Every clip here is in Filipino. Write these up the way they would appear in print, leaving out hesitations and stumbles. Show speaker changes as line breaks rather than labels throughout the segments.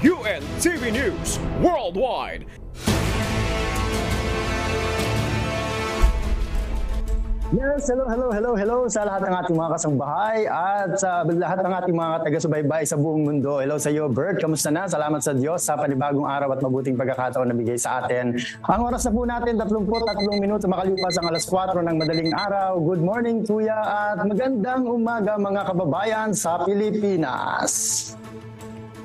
UNTV News Worldwide.
Yes, hello sa lahat ng ating mga kasangbahay at sa lahat ng ating mga taga-subaybay sa buong mundo. Hello sa iyo, Bert. Kamusta na? Salamat sa Diyos sa panibagong araw at mabuting pagkakataon na bigay sa atin. Ang oras na po natin, 33 minuto makalipas ang alas 4 ng madaling araw. Good morning, Kuya, at magandang umaga mga kababayan sa Pilipinas.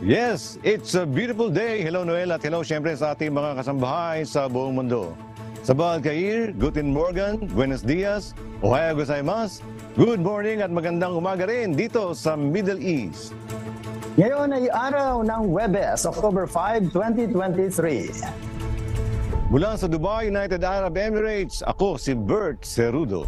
Yes, it's a beautiful day. Hello, Noel, at hello siyempre sa ating mga kasambahay sa buong mundo. Sabah al-Khair, Guten Morgen, Buenos Dias, Ohayo gozaimasu, good morning at magandang umaga rin dito sa Middle East.
Ngayon ay araw ng Huwebes, October 5, 2023.
Mula sa Dubai, United Arab Emirates, ako si Bert Cerudo.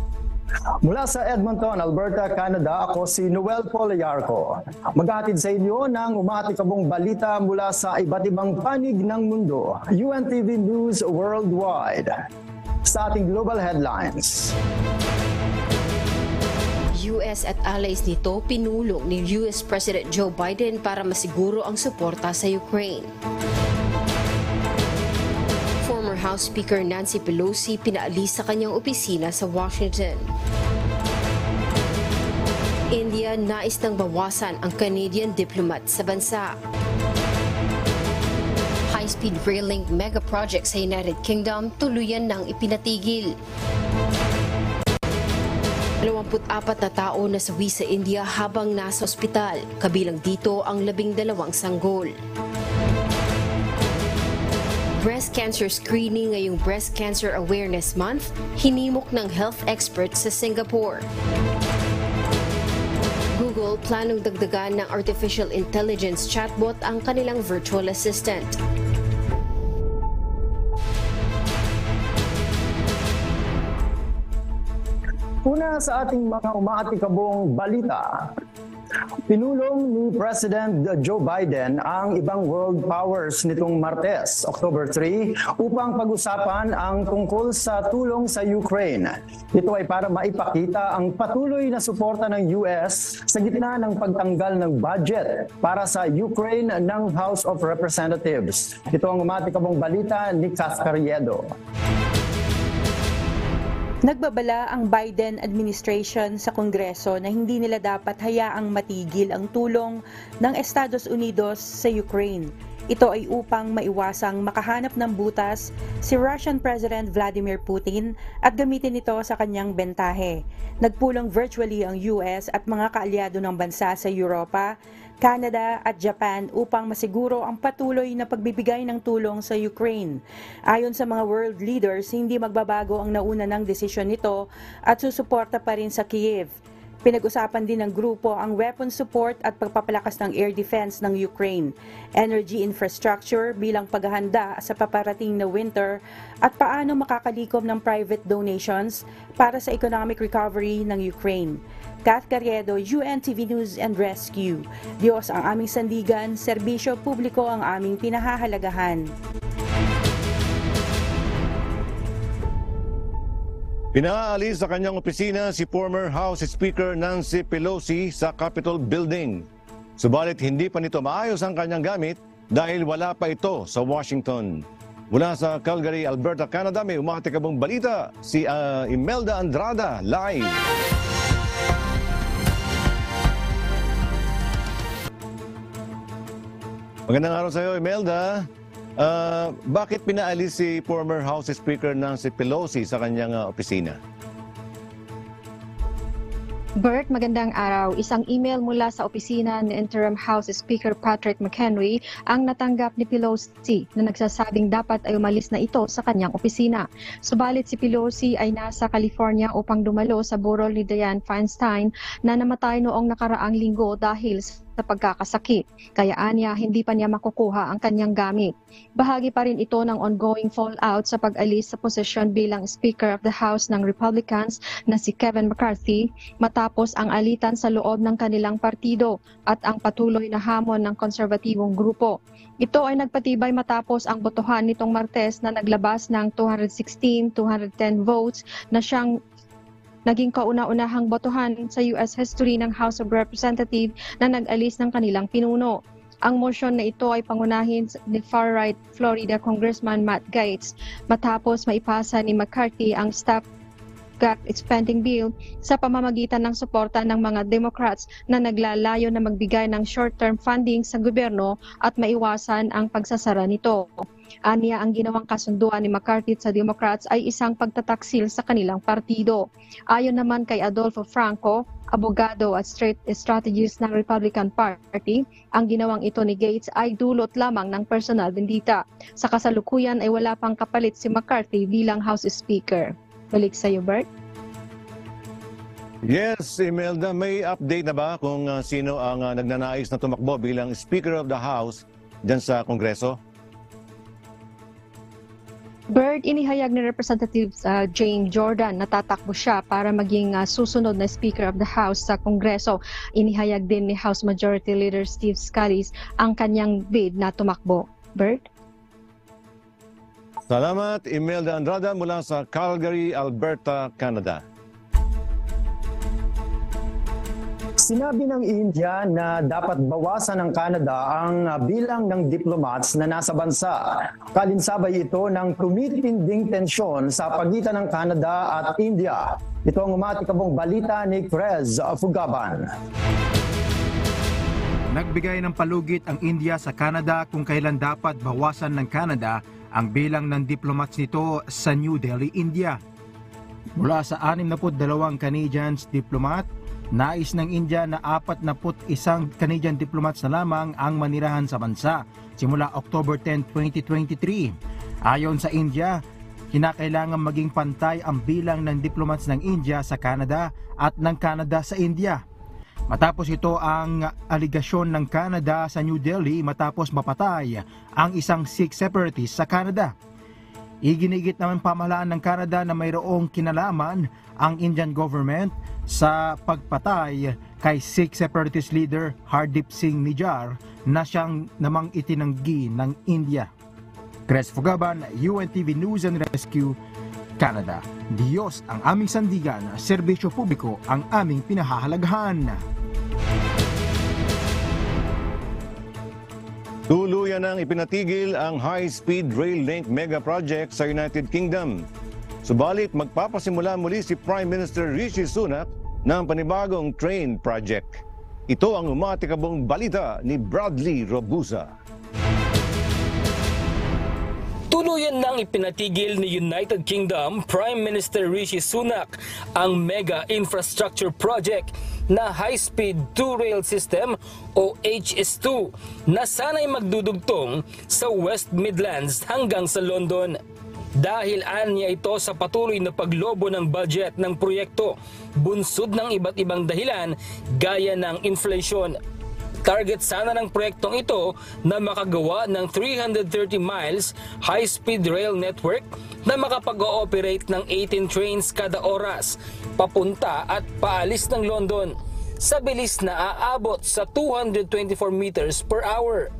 Mula sa Edmonton, Alberta, Canada, ako si Noel Poliarco. Maghatid sa inyo ng umatikabong balita mula sa iba't ibang panig ng mundo. UNTV News Worldwide. Sa ating global headlines.
US at allies nito pinulong ni US President Joe Biden para masiguro ang suporta sa Ukraine. Former House Speaker Nancy Pelosi pinaalis sa kanyang opisina sa Washington. India nais nang bawasan ang Canadian diplomat sa bansa. High-speed rail link mega project sa United Kingdom tuluyan nang ipinatigil. 24 na tao nasawi sa India habang nasa ospital, kabilang dito ang 12 sanggol. Breast cancer screening ngayong Breast Cancer Awareness Month, hinimok ng health experts sa Singapore. Google planong dagdagan ng artificial intelligence chatbot ang kanilang virtual assistant.
Una sa ating mga umaatikabong balita. Pinulong ni President Joe Biden ang ibang world powers nitong Martes, October 3, upang pag-usapan ang tungkol sa tulong sa Ukraine. Ito ay para maipakita ang patuloy na suporta ng US sa gitna ng pagtanggal ng budget para sa Ukraine ng House of Representatives. Ito ang umaatikabong balita ni Kath Carriedo.
Nagbabala ang Biden administration sa Kongreso na hindi nila dapat hayaang matigil ang tulong ng Estados Unidos sa Ukraine. Ito ay upang maiwasang makahanap ng butas si Russian President Vladimir Putin at gamitin ito sa kanyang bentahe. Nagpulong virtually ang US at mga kaalyado ng bansa sa Europa, Canada at Japan upang masiguro ang patuloy na pagbibigay ng tulong sa Ukraine. Ayon sa mga world leaders, hindi magbabago ang nauna ng desisyon nito at susuporta pa rin sa Kiev. Pinag-usapan din ng grupo ang weapon support at pagpapalakas ng air defense ng Ukraine, energy infrastructure bilang paghahanda sa paparating na winter at paano makakalikom ng private donations para sa economic recovery ng Ukraine. Kath Carriedo, UNTV News and Rescue. Diyos ang aming sandigan, serbisyo publiko ang aming pinahahalagahan.
Pinaalis sa kanyang opisina si former House Speaker Nancy Pelosi sa Capitol Building. Subalit hindi pa nito maayos ang kanyang gamit dahil wala pa ito sa Washington. Mula sa Calgary, Alberta, Canada, may umatikabong balita si Imelda Andrada live. Magandang araw sa iyo, Imelda. Bakit pinaalis si former House Speaker Nancy Pelosi sa kanyang opisina?
Bert, magandang araw. Isang email mula sa opisina ni Interim House Speaker Patrick McHenry ang natanggap ni Pelosi na nagsasabing dapat ay umalis na ito sa kanyang opisina. Subalit si Pelosi ay nasa California upang dumalo sa burol ni Dianne Feinstein na namatay noong nakaraang linggo dahil sa pagkakasakit. Kaya anya, hindi pa niya makukuha ang kanyang gamit. Bahagi pa rin ito ng ongoing fallout sa pag-alis sa posisyon bilang Speaker of the House ng Republicans na si Kevin McCarthy matapos ang alitan sa loob ng kanilang partido at ang patuloy na hamon ng konserbatibong grupo. Ito ay nagpatibay matapos ang botohan nitong Martes na naglabas ng 210 votes na siyang naging kauna-unahang botohan sa US history ng House of Representatives na nag-alis ng kanilang pinuno. Ang motion na ito ay pangunahin ni far-right Florida Congressman Matt Gaetz matapos maipasa ni McCarthy ang stopgap spending bill sa pamamagitan ng suporta ng mga Democrats na naglalayo na magbigay ng short-term funding sa gobyerno at maiwasan ang pagsasara nito. Aniya, ang ginawang kasunduan ni McCarthy sa Democrats ay isang pagtataksil sa kanilang partido. Ayon naman kay Adolfo Franco, abogado at strategist ng Republican Party, ang ginawang ito ni Gaetz ay dulot lamang ng personal vendetta. Sa kasalukuyan ay wala pang kapalit si McCarthy bilang House Speaker. Balik sa iyo, Bert.
Yes, Imelda, may update na ba kung sino ang nagnanais na tumakbo bilang Speaker of the House dyan sa Kongreso?
Bert, inihayag ni Representative Jane Jordan na tatakbo siya para maging susunod na Speaker of the House sa Kongreso. Inihayag din ni House Majority Leader Steve Scalise ang kanyang bid na tumakbo. Bert?
Salamat, Imelda Andrada mula sa Calgary, Alberta, Canada.
Sinabi ng India na dapat bawasan ng Canada ang bilang ng diplomats na nasa bansa. Kalinsabay ito ng tumitinding tensyon sa pagitan ng Canada at India. Ito ang umatikabong balita ni Crez Fugaban.
Nagbigay ng palugit ang India sa Canada kung kailan dapat bawasan ng Canada ang bilang ng diplomats nito sa New Delhi, India. Mula sa 62 Canadians diplomat, nais ng India na 41 Canadian diplomats na lamang ang manirahan sa bansa simula October 10, 2023. Ayon sa India, kinakailangan maging pantay ang bilang ng diplomats ng India sa Canada at ng Canada sa India. Matapos ito ang aligasyon ng Canada sa New Delhi matapos mapatay ang isang Sikh separatist sa Canada. Iginigit naman pamahalaan ng Canada na mayroong kinalaman ang Indian government sa pagpatay kay Sikh separatist leader Hardeep Singh Nijjar na siyang namang itinanggi ng India. Chris Fugaban, UNTV News and Rescue, Canada. Diyos ang aming sandigan, serbisyo publiko ang aming pinahahalagahan.
Tuluyan nang ipinatigil ang high-speed rail link mega project sa United Kingdom. Subalit magpapasimula muli si Prime Minister Rishi Sunak ng panibagong train project. Ito ang umatikabong balita ni Bradley Robusa.
Tuluyan nang ipinatigil ni United Kingdom Prime Minister Rishi Sunak ang mega infrastructure project na high-speed two-rail system o HS2 na sana'y magdudugtong sa West Midlands hanggang sa London. Dahil anya ito sa patuloy na paglobo ng budget ng proyekto, bunsod ng iba't ibang dahilan gaya ng inflation. Target sana ng proyektong ito na makagawa ng 330 miles high-speed rail network na makapag-ooperate ng 18 trains kada oras, papunta at paalis ng London, sa bilis na aabot sa 224 meters per hour.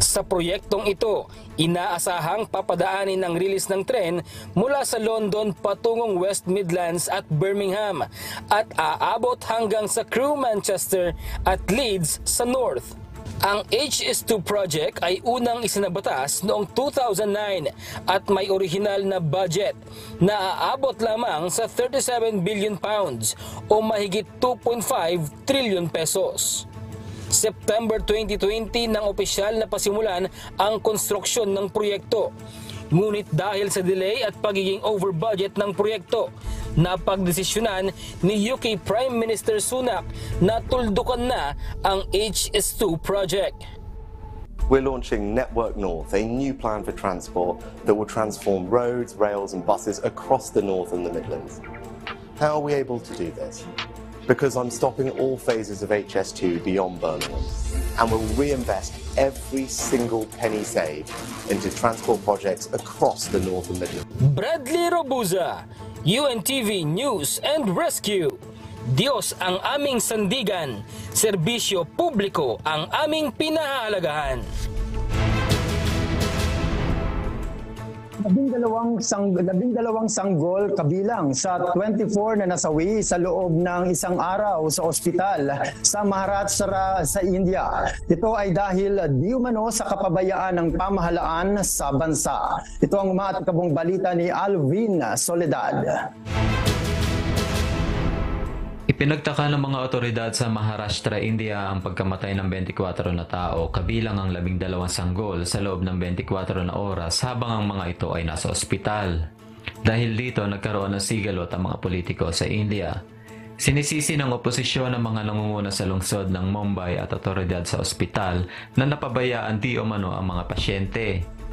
Sa proyektong ito, inaasahang papadaanin ang release ng tren mula sa London patungong West Midlands at Birmingham at aabot hanggang sa Crewe, Manchester at Leeds sa North. Ang HS2 project ay unang isinabatas noong 2009 at may orihinal na budget na aabot lamang sa 37 billion pounds o mahigit 2.5 trillion pesos. September 2020 nang opisyal na pasimulan ang konstruksyon ng proyekto. Ngunit dahil sa delay at pagiging over budget ng proyekto, napagdesisyonan ni UK Prime Minister Sunak na tuldukan na ang HS2 project.
We're launching Network North, a new plan for transport that will transform roads, rails and buses across the North and the Midlands. How are we able to do this? Because I'm stopping all phases of HS2 beyond Birmingham, and we'll reinvest every single penny saved into transport projects across the North and Midlands.
Bradley Robusa, UNTV News and Rescue. Diyos ang aming sandigan, serbisyo publiko ang aming pinahahalagahan.
12 sanggol kabilang sa 24 na nasawi sa loob ng isang araw sa ospital sa Maharashtra sa India. Ito ay dahil di umano sa kapabayaan ng pamahalaan sa bansa. Ito ang umaatikabong balita ni Alvin Soledad.
Ipinagtaka ng mga otoridad sa Maharashtra, India ang pagkamatay ng 24 na tao kabilang ang 12 sanggol sa loob ng 24 na oras habang ang mga ito ay nasa ospital. Dahil dito nagkaroon ng sigalot ang mga politiko sa India. Sinisisi ng oposisyon ang mga nangunguna sa lungsod ng Mumbai at otoridad sa ospital na napabayaan di umano ang mga pasyente.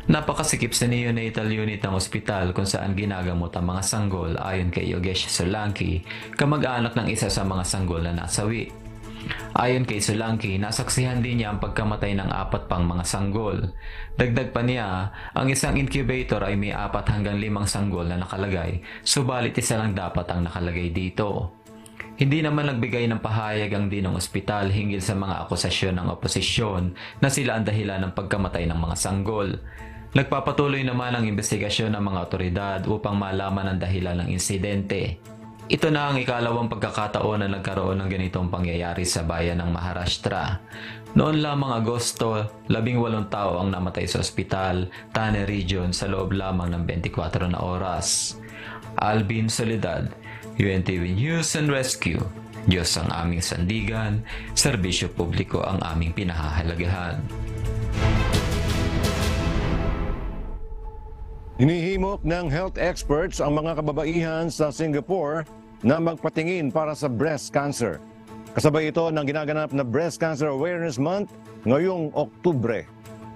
Napakasikip sa neonatal unit ng ospital kung saan ginagamot ang mga sanggol ayon kay Yogesh Solanki, kamag-anak ng isa sa mga sanggol na nasawi. Ayon kay Solanki, nasaksihan din niya ang pagkamatay ng 4 pang mga sanggol. Dagdag pa niya, ang isang incubator ay may 4 hanggang 5 sanggol na nakalagay, subalit isa lang dapat ang nakalagay dito. Hindi naman nagbigay ng pahayag ang dinong ospital hinggil sa mga akusasyon ng oposisyon na sila ang dahilan ng pagkamatay ng mga sanggol. Nagpapatuloy naman ang investigasyon ng mga otoridad upang malaman ang dahilan ng insidente. Ito na ang ikalawang pagkakataon na nagkaroon ng ganitong pangyayari sa bayan ng Maharashtra. Noon lamang Agosto, 18 tao ang namatay sa ospital, Thane Region sa loob lamang ng 24 na oras. Alvin Soledad, UNTV News and Rescue. Diyos ang aming sandigan, serbisyo publiko ang aming pinahahalagahan.
Hinihimok ng health experts ang mga kababaihan sa Singapore na magpatingin para sa breast cancer. Kasabay ito ng ginaganap na Breast Cancer Awareness Month ngayong Oktubre.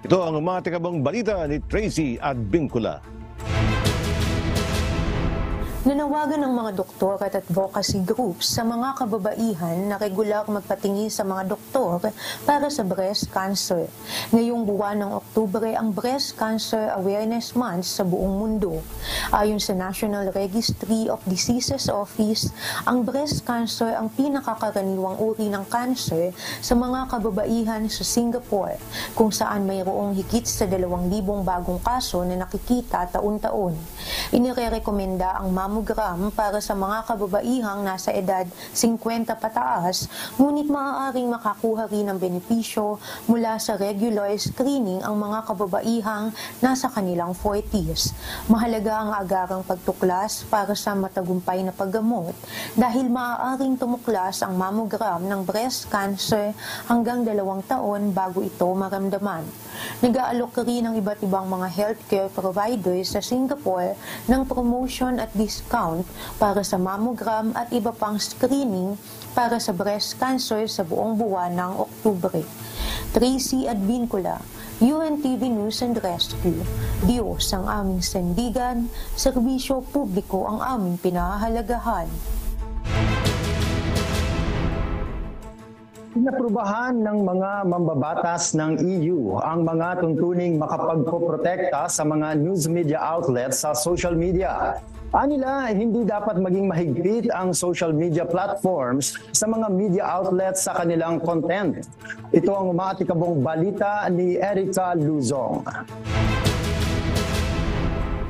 Ito ang umatikabong balita ni Tracy Advincula.
Nanawagan ng mga doktor at advocacy groups sa mga kababaihan na regular magpatingin sa mga doktor para sa breast cancer. Ngayong buwan ng Oktubre ang Breast Cancer Awareness Month sa buong mundo. Ayon sa National Registry of Diseases Office, ang breast cancer ang pinakakaraniwang uri ng cancer sa mga kababaihan sa Singapore, kung saan mayroong higit sa 2,000 bagong kaso na nakikita taon-taon. Inirekomenda ang mammogram para sa mga kababaihang nasa edad 50 pataas, ngunit maaaring makakuha rin ng benepisyo mula sa regular screening ang mga kababaihang nasa kanilang 40s. Mahalaga ang agarang pagtuklas para sa matagumpay na paggamot dahil maaaring tumuklas ang mammogram ng breast cancer hanggang 2 taon bago ito maramdaman. Nag-aalok rin ng iba't ibang mga healthcare providers sa Singapore ng promotion at discount para sa mammogram at iba pang screening para sa breast cancer sa buong buwan ng Oktubre. Tracy Advincula, UNTV News and Rescue. Diyos ang aming sandigan, serbisyo publiko ang aming pinahahalagahan.
Inaprubahan ng mga mambabatas ng EU ang mga tuntuning makapagpoprotekta sa mga news media outlets sa social media. Anila, hindi dapat maging mahigpit ang social media platforms sa mga media outlets sa kanilang content. Ito ang umaatikabong balita ni Erica Luzong.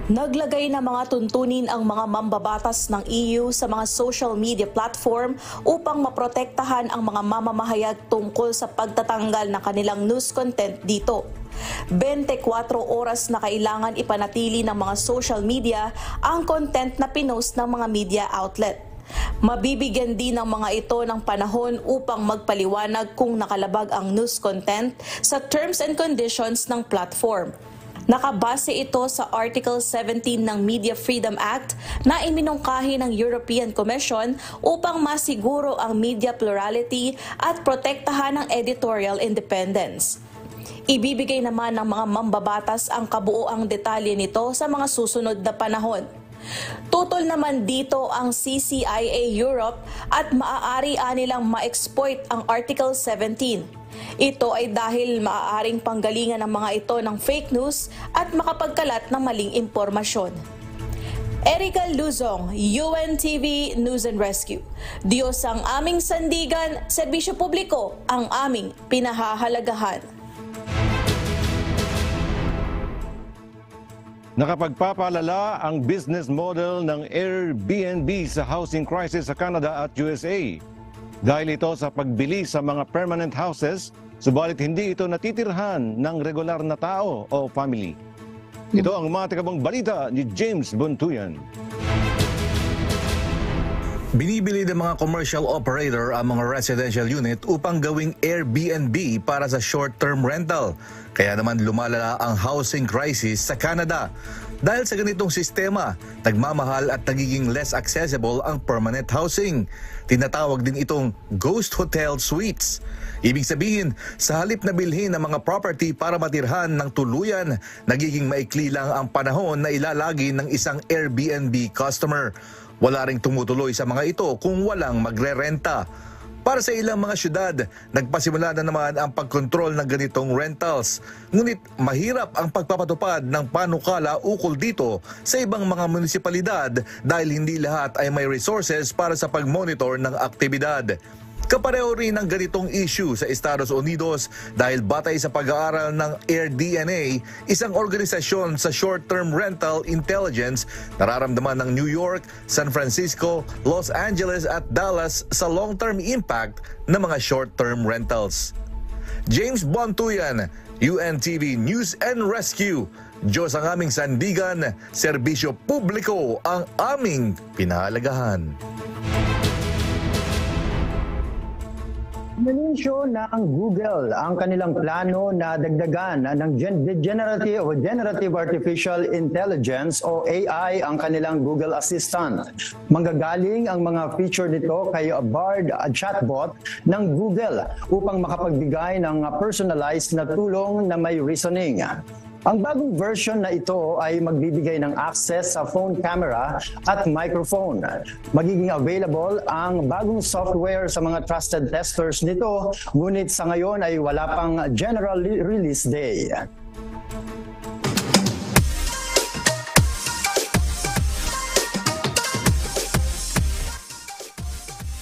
Naglagay na mga tuntunin ang mga mambabatas ng EU sa mga social media platform upang maprotektahan ang mga mamamahayag tungkol sa pagtatanggal ng kanilang news content dito. 24 oras na kailangan ipanatili ng mga social media ang content na pinost ng mga media outlet. Mabibigyan din ng mga ito ng panahon upang magpaliwanag kung nakalabag ang news content sa terms and conditions ng platform. Nakabase ito sa Article 17 ng Media Freedom Act na iminungkahi ng European Commission upang masiguro ang media plurality at protektahan ang editorial independence. Ibibigay naman ng mga mambabatas ang kabuoang detalye nito sa mga susunod na panahon. Tutol naman dito ang CCIA Europe at maaari nilang ma-exploit ang Article 17. Ito ay dahil maaaring panggalingan ng mga ito ng fake news at makapagkalat ng maling impormasyon. Erica Luzong, UNTV News and Rescue. Diyos ang aming sandigan, serbisyo publiko ang aming pinahahalagahan.
Nakapagpapalala ang business model ng Airbnb sa housing crisis sa Canada at USA. Dahil ito sa pagbili sa mga permanent houses, subalit hindi ito natitirhan ng regular na tao o family. Ito ang mga tikabang balita ni James Buntuyan.
Binibili ng mga commercial operator ang mga residential unit upang gawing Airbnb para sa short-term rental. Kaya naman lumalala ang housing crisis sa Canada. Dahil sa ganitong sistema, nagmamahal at nagiging less accessible ang permanent housing. Tinatawag din itong ghost hotel suites. Ibig sabihin, sa halip na bilhin ng mga property para matirhan ng tuluyan, nagiging maikli lang ang panahon na ilalagi ng isang Airbnb customer. Wala ring tumutuloy sa mga ito kung walang magre-renta. Para sa ilang mga syudad, nagpasimula na naman ang pagkontrol ng ganitong rentals. Ngunit mahirap ang pagpapatupad ng panukala ukol dito sa ibang mga munisipalidad dahil hindi lahat ay may resources para sa pag-monitor ng aktibidad. Kapareho rin ang ganitong issue sa Estados Unidos dahil batay sa pag-aaral ng AirDNA, isang organisasyon sa short-term rental intelligence, nararamdaman ng New York, San Francisco, Los Angeles at Dallas sa long-term impact ng mga short-term rentals. James Bontuyan, UNTV News and Rescue. Diyos ang aming sandigan, serbisyo publiko ang aming pinahalagahan.
Inanisyo ng Google ang kanilang plano na dagdagan ng Generative Artificial Intelligence o AI ang kanilang Google Assistant. Manggagaling ang mga feature nito kay Bard chatbot ng Google upang makapagbigay ng personalized na tulong na may reasoning. Ang bagong version na ito ay magbibigay ng access sa phone camera at microphone. Magiging available ang bagong software sa mga trusted testers nito, ngunit sa ngayon ay wala pang general release day.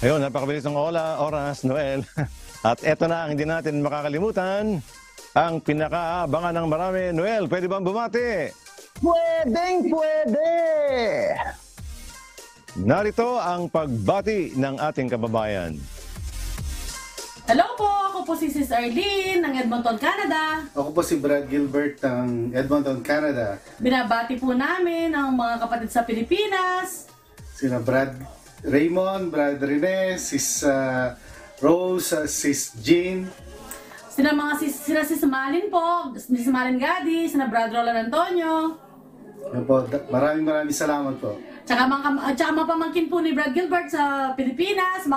Ayun, napakabilis ng oras, Noel. At eto na ang hindi natin makakalimutan. Ang pinakaabangan ng marami. Noel, pwede bang bumati?
Pwede!
Narito ang pagbati ng ating kababayan.
Hello po, ako po si Sis Arlene ng Edmonton, Canada.
Ako po si Brad Gilbert ng Edmonton, Canada.
Binabati po namin ang mga kapatid sa Pilipinas.
Sina Brad Raymond, Brad Rene, Sis Rose, Sis Jean.
Sina Sis Malin po, Sis Malin Gadi, sina Brad Roland Antonio.
Yan po, maraming salamat po.
Tsaka mga pamangkin po ni Brad Gilbert sa Pilipinas,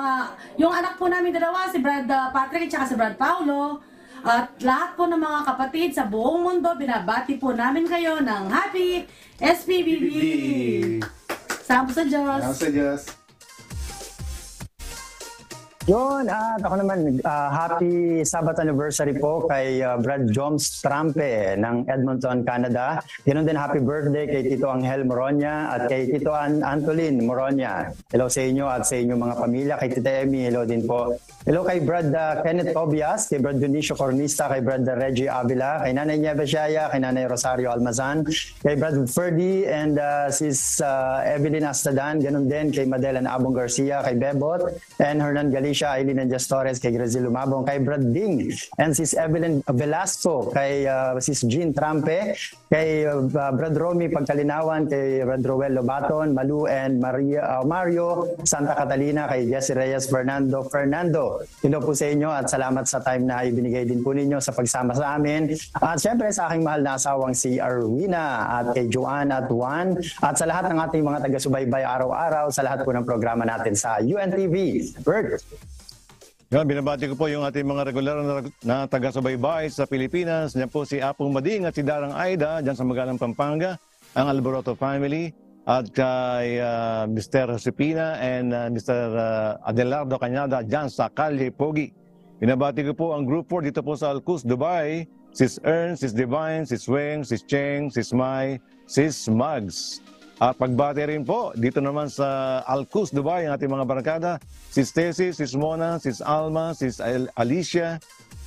yung anak po namin dalawa, si Brad Patrick at si Brad Paulo. At lahat po ng mga kapatid sa buong mundo, binabati po namin kayo ng Happy SPBB! Salamat sa Diyos!
Salamat sa Diyos!
Yun, at ako naman, happy Sabbath anniversary po kay Brad Joms Trampe ng Edmonton, Canada. Ganoon din happy birthday kay Tito Angel Moronia at kay Tito Antolin Moronia. Hello sa inyo at sa inyong mga pamilya. Kay Tita Emmy, hello din po. Hello kay Brad Kenneth Tobias, kay Brad Dionisio Cornista, kay Brad Reggie Avila, kay Nanay Nieve Siaya, kay Nanay Rosario Almazan, kay Brad Ferdy and Sis Evelyn Astadan, ganoon din kay Madeline Abong Garcia, kay Bebot and Hernan Galicia, Aileen Anjas Torres, kay Grazil Lumabong, kay Brad Ding and Sis Evelyn Velasco, kay Sis Jean Trampe, kay Brad Romy Pagkalinawan, kay Brad Roel Lobaton, Malu and Mario Santa Catalina, kay Jesse Reyes Fernando. Hello po sa inyo at salamat sa time na ibinigay din po ninyo sa pagsama sa amin. At syempre sa aking mahal na asawang si Arwina at kay Joanne at Juan at sa lahat ng ating mga taga-subaybay araw-araw sa lahat po ng programa natin sa UNTV. Bert.
Yan, binabati ko po yung ating mga regular na taga-subaybay sa Pilipinas. Yan po si Apong Mading at si Darang Aida dyan sa Magalang Pampanga, ang Alboroto family. At kay Mr. Josepina and Mr. Adelardo Cañada dyan sa Calle Pogi. Binabati ko po ang Group 4 dito po sa Alcus, Dubai. Sis Ern, Sis Divine, Sis Weng, Sis Cheng, Sis Mai, Sis Mags. At pagbati rin po dito naman sa Alcus, Dubai, ang ating mga barkada. Sis Tessie, Sis Mona, Sis Alma, Sis Alicia,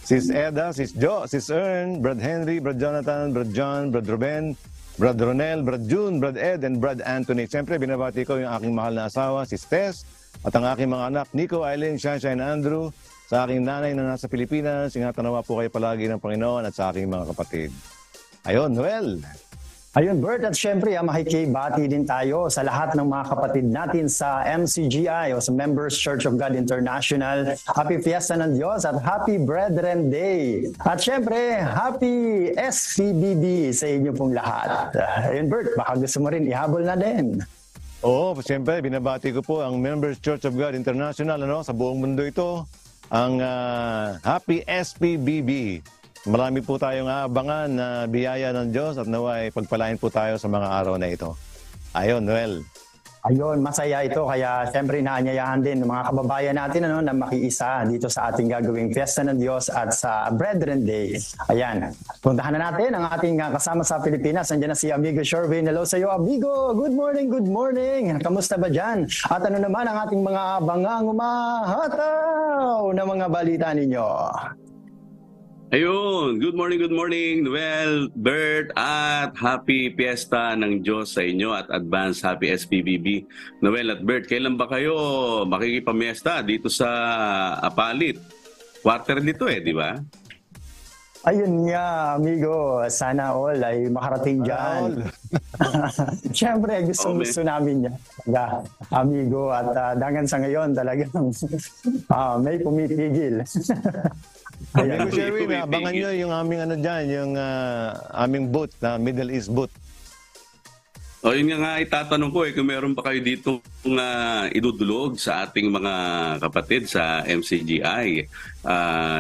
Sis Eda, Sis Jo, Sis Ern, Brad Henry, Brad Jonathan, Brad John, Brad Ruben, Brad Ronel, Brad June, Brad Ed, and Brad Anthony. Siyempre, binabati ko yung aking mahal na asawa, si Tess, at ang aking mga anak, Nico, Eileen, Sunshine, Andrew, sa aking nanay na nasa Pilipinas. Ingatan nawa po kayo palagi ng Panginoon at sa aking mga kapatid. Ayun, Noel.
Ayun, Bert, at syempre, makikibati din tayo sa lahat ng mga kapatid natin sa MCGI o sa Members Church of God International. Happy Fiesta ng Diyos at Happy Brethren Day. At syempre, Happy SPBB sa inyo pong lahat. Ayun, Bert, baka gusto mo rin ihabol na din.
Oo, siyempre, binabati ko po ang Members Church of God International sa buong mundo ito. Ang Happy SPBB. Marami po tayong aabangan na biyaya ng Diyos at naway pagpalain po tayo sa mga araw na ito. Ayun, Noel.
Ayun, masaya ito. Kaya siyempre naanyayahan din ng mga kababayan natin na makiisa dito sa ating gagawing Fiesta ng Diyos at sa Brethren Day. Ayan, puntahan na natin ang ating kasama sa Pilipinas. Nandiyan na si Amigo Sherwin. Hello sa iyo, Amigo. Good morning, good morning. Kamusta ba dyan? At ano naman ang ating mga abangang umahataw na mga balita ninyo?
Ayun, good morning, Noel, Bert, at happy Fiesta ng Diyos sa inyo at advance happy SPBB. Noel at Bert, kailan ba kayo makikipamiesta dito sa Apalit? Quarter nito di ba?
Ayun nga, amigo. Sana all ay makarating dyan. Siyempre, gusto namin yan. Amigo, at dangan sa ngayon talagang may pumipigil.
Amigo Sherwin, abangan nyo yung aming yung aming booth, Middle East booth.
O yun nga itatanong ko kung meron pa kayo dito idudulog sa ating mga kapatid sa MCGI,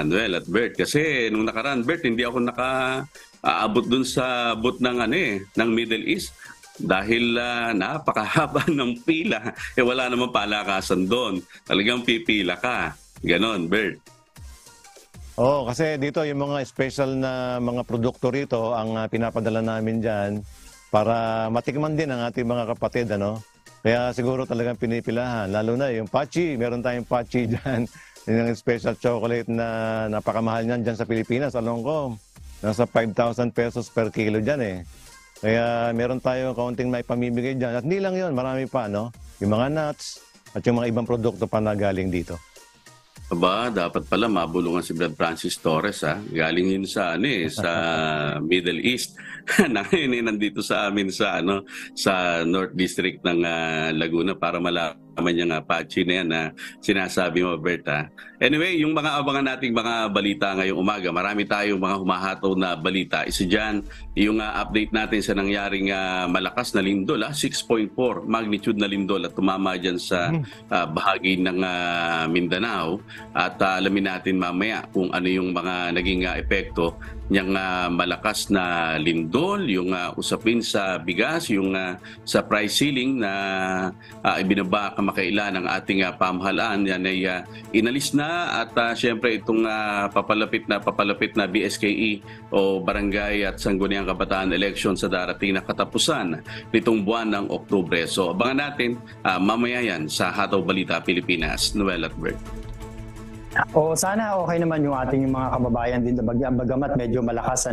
Noel at Bert. Kasi nung nakaraan, Bert, hindi ako nakaabot dun sa booth ng ng Middle East. Dahil napakahaba ng pila, wala namang palakasan doon. Talagang pipila ka. Ganon, Bert.
Oo, kasi dito yung mga special na mga produkto rito ang pinapadala namin dyan para matikman din ang ating mga kapatid, Kaya siguro talagang pinipilahan. Lalo na yung Pachi, meron tayong Pachi dyan. Yung special chocolate na napakamahal niyan dyan sa Pilipinas, alam ko. Nasa 5,000 pesos per kilo dyan Kaya meron tayong kaunting may pamimigay dyan. At hindi lang yun, marami pa, Yung mga nuts at yung mga ibang produkto pa na galing dito.
Aba, dapat pala mabulungan si Brad Francis Torres Galing yun sa sa Middle East. Nandito sa amin sa sa North District ng Laguna para malaman niya Pachi na yan na sinasabi mo, Berta. Anyway, yung mga abangan nating mga balita ngayong umaga, marami tayong mga humahataw na balita. Isa dyan, yung update natin sa nangyaring malakas na lindol, 6.4 magnitude na lindol at tumama dyan sa bahagi ng Mindanao. At alamin natin mamaya kung ano yung mga naging epekto niyang malakas na lindol, yung usapin sa bigas, yung sa price ceiling na ibinaba kamakailan ng ating pamahalaan. Yan ay inalis na at syempre itong papalapit na BSKE o Barangay at Sangguniang Kabataan election sa darating na katapusan nitong buwan ng Oktubre. So abangan natin mamaya yan sa Hataw Balita Pilipinas. Noel at Bert.
O sana okay naman yung ating mga kababayan din bagamat medyo malakas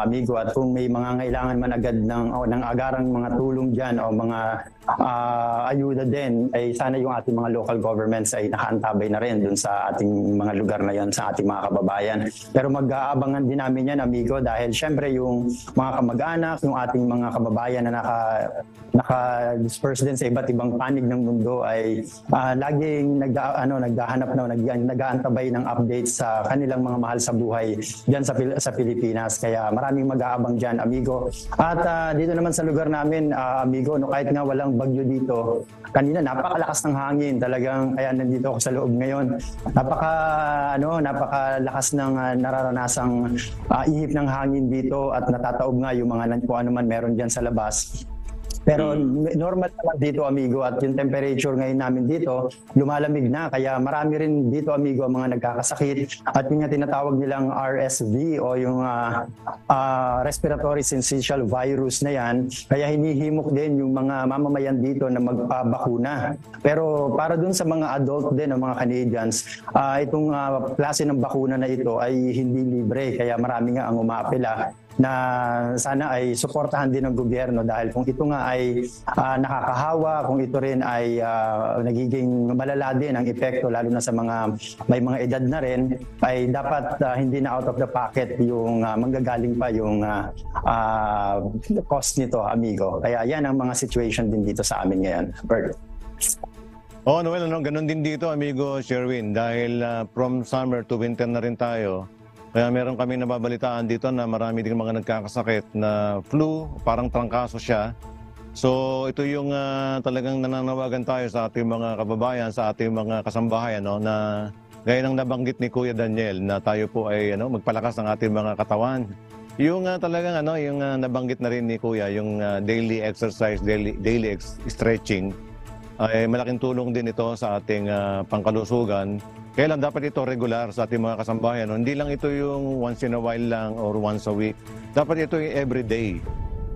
amigo, at kung may mga kailangan man agad ng agarang mga tulong diyan o mga ayuda din ay sana yung ating mga local governments ay nakaantabay na rin dun sa ating mga lugar na yan sa ating mga kababayan. Pero mag-aabangan din namin yan, amigo, dahil syempre yung mga kamag-anak, yung ating mga kababayan na naka-disperse din sa iba't ibang panig ng mundo ay laging nag-aantabay ng updates sa kanilang mga mahal sa buhay diyan sa Pilipinas. Kaya maraming mag-aabang diyan, amigo. At dito naman sa lugar namin, amigo, kahit nga walang bagyo dito, kanina napakalakas ng hangin talagang, kaya nandito ako sa loob ngayon. Napakalakas ng nararanasang ihip ng hangin dito at natataob nga yung mga kung ano man meron diyan sa labas. Pero normal naman dito, amigo, at yung temperature ngayon namin dito, lumalamig na. Kaya marami rin dito, amigo, ang mga nagkakasakit. At yung tinatawag nilang RSV o yung respiratory syncytial virus na yan. Kaya hinihimok din yung mga mamamayan dito na magpabakuna. Pero para dun sa mga adult din, o mga Canadians, itong klase ng bakuna na ito ay hindi libre. Kaya marami nga ang umaapela. na sana ay suportahan din ng gobyerno dahil kung ito nga ay nakakahawa, kung ito rin ay nagiging malala din ang epekto lalo na sa mga may mga edad na rin, ay dapat hindi na out of the pocket yung manggagaling pa yung cost nito, amigo. Kaya yan ang mga situation din dito sa amin ngayon. Bert.
Noel, ganun din dito, amigo Sherwin, dahil from summer to winter na rin tayo. Kaya meron kami nababalitaan dito na marami din mga nagkakasakit na flu, parang trangkaso siya. So ito yung talagang nananawagan tayo sa ating mga kababayan, sa ating mga kasambahay, na gaya ng nabanggit ni Kuya Daniel na tayo po ay magpalakas ng ating mga katawan. Yung talagang yung nabanggit na rin ni Kuya, yung daily exercise, daily stretching, ay malaking tulong din ito sa ating pangkalusugan. Kailan dapat ito regular sa ating mga kasambahan? Hindi lang ito yung once in a while lang or once a week. Dapat ito yung everyday.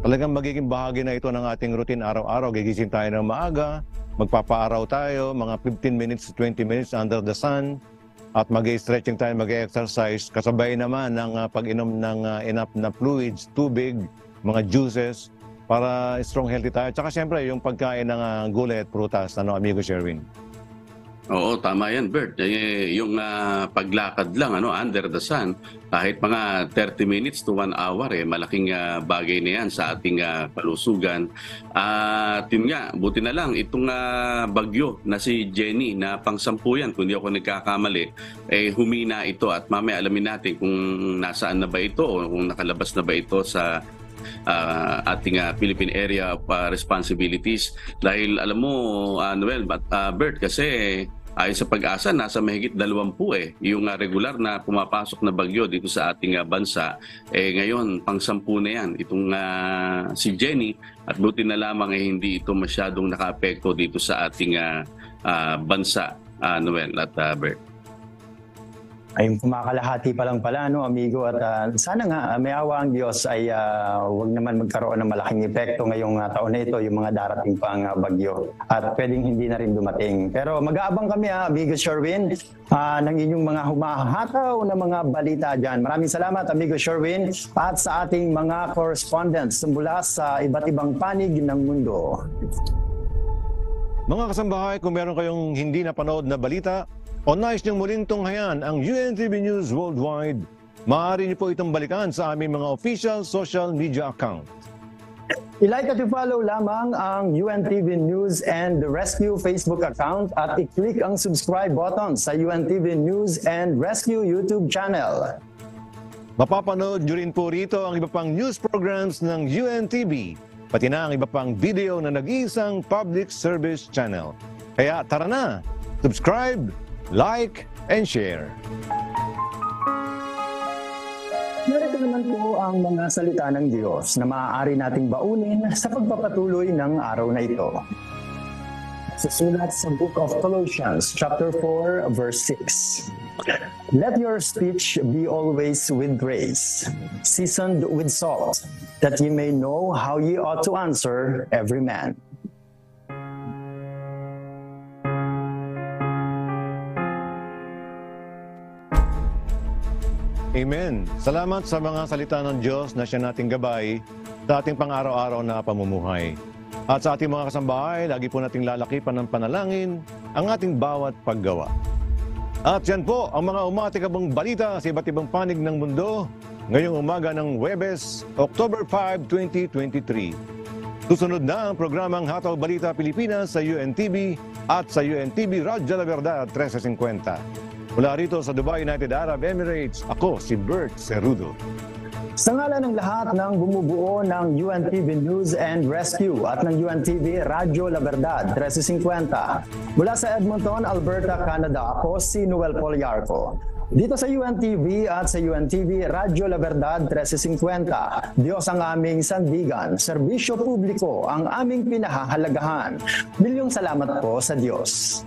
Talagang magiging bahagi na ito ng ating routine araw-araw. Gigising tayo ng maaga, magpapaaraw tayo, mga 15 minutes to 20 minutes under the sun, at mag-stretching tayo, mag-exercise. Kasabay naman ng pag-inom ng enough na fluids, tubig, mga juices, para strong healthy tayo. Tsaka siyempre, yung pagkain ng gulay at prutas, amigo Sherwin.
Oo, tama yan, Bert. Yung paglakad lang under the sun, kahit mga 30 minutes to 1 hour, malaking bagay na yan sa ating kalusugan. At yun nga, buti na lang, itong bagyo na si Jenny, na pang-10 yan, kung di ako nagkakamali, humina ito. At mamaya alamin natin kung nasaan na ba ito o kung nakalabas na ba ito sa ating Philippine Area of Responsibilities. Dahil alam mo, Noel, Bert, kasi ayon sa Pag-asa, nasa mahigit 20 yung regular na pumapasok na bagyo dito sa ating bansa. Ngayon, pang-10 na yan, itong si Jenny, at buti na lamang hindi ito masyadong naka-apekto dito sa ating bansa, Noel at Bert.
Ay kumakalahati pa lang pala, amigo, at sana nga may awa ang Diyos ay huwag naman magkaroon ng malaking epekto ngayong taon na ito, yung mga darating pang bagyo, at pwedeng hindi na rin dumating. Pero mag-aabang kami, amigo Sherwin, ng inyong mga humahataw na mga balita dyan. Maraming salamat, amigo Sherwin, at sa ating mga correspondents mula sa iba't ibang panig ng mundo.
Mga kasambahay, kung meron kayong hindi napanood na balita, o nais niyong muling tunghayan ang UNTV News Worldwide, maaari niyo po itong balikan sa aming mga official social media account.
I-like at i-follow lamang ang UNTV News and Rescue Facebook account at i-click ang subscribe button sa UNTV News and Rescue YouTube channel.
Mapapanood niyo rin po rito ang iba pang news programs ng UNTV, pati na ang iba pang video na nag-iisang public service channel. Kaya tara na, subscribe, like, and share.
Narito naman po ang mga salita ng Diyos na maaari nating baunin sa pagpapatuloy ng araw na ito. Susulat sa Book of Colossians, chapter 4, verse 6. Let your speech be always with grace, seasoned with salt, that ye may know how ye ought to answer every man.
Amen. Salamat sa mga salita ng Diyos na siya nating gabay sa ating pang-araw-araw na pamumuhay. At sa ating mga kasambahay, lagi po nating lalakipan ng panalangin ang ating bawat paggawa. At yan po ang mga umatikabong balita sa iba't ibang panig ng mundo ngayong umaga ng Huwebes, October 5, 2023. Susunod na ang programang Hataw Balita Pilipinas sa UNTV at sa UNTV Radyo La Verdad 1350. Mula rito sa Dubai, United Arab Emirates, ako si Bert Cerudo.
Sa ngalan ng lahat ng bumubuo ng UNTV News and Rescue at ng UNTV Radyo La Verdad 1350, mula sa Edmonton, Alberta, Canada, ako si Noel Poliarco. Dito sa UNTV at sa UNTV Radyo La Verdad 1350, Diyos ang aming sandigan, serbisyo publiko ang aming pinahahalagahan. Milyong salamat po sa Diyos.